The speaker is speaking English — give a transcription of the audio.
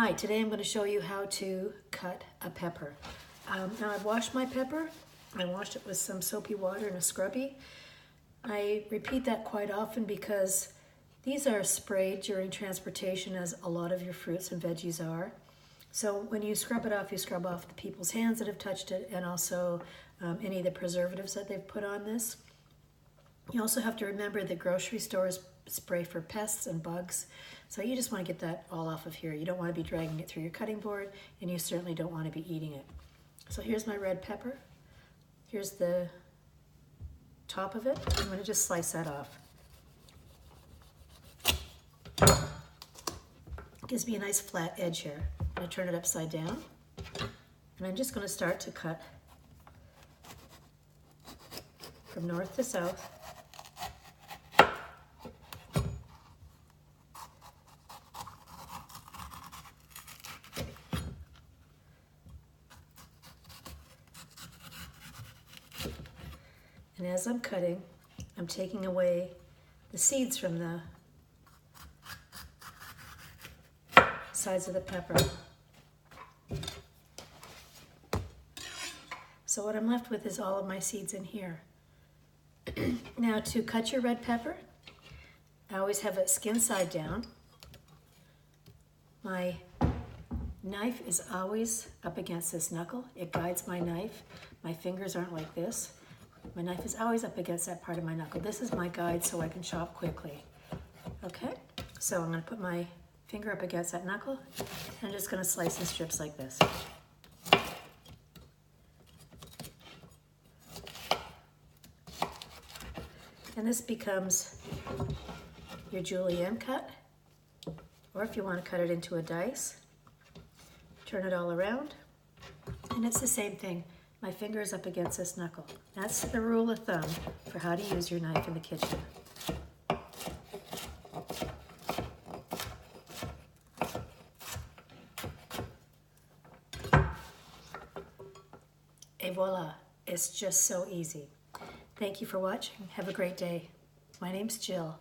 Hi, today I'm going to show you how to cut a pepper. Now I've washed my pepper. I washed it with some soapy water and a scrubby. I repeat that quite often because these are sprayed during transportation, as a lot of your fruits and veggies are. So when you scrub it off, you scrub off the people's hands that have touched it and also any of the preservatives that they've put on this. You also have to remember that grocery stores spray for pests and bugs. So you just want to get that all off of here. You don't want to be dragging it through your cutting board, and you certainly don't want to be eating it. So here's my red pepper. Here's the top of it. I'm going to just slice that off. Gives me a nice flat edge here. I'm going to turn it upside down, and I'm just going to start to cut from north to south. And as I'm cutting, I'm taking away the seeds from the sides of the pepper. So what I'm left with is all of my seeds in here. Now, to cut your red pepper, I always have it skin side down. My knife is always up against this knuckle. It guides my knife. My fingers aren't like this. My knife is always up against that part of my knuckle. This is my guide so I can chop quickly. Okay, so I'm going to put my finger up against that knuckle. I'm just going to slice in strips like this. And this becomes your julienne cut, or if you want to cut it into a dice, turn it all around, and it's the same thing. My finger is up against this knuckle. That's the rule of thumb for how to use your knife in the kitchen. Et voila, it's just so easy. Thank you for watching. Have a great day. My name's Jill.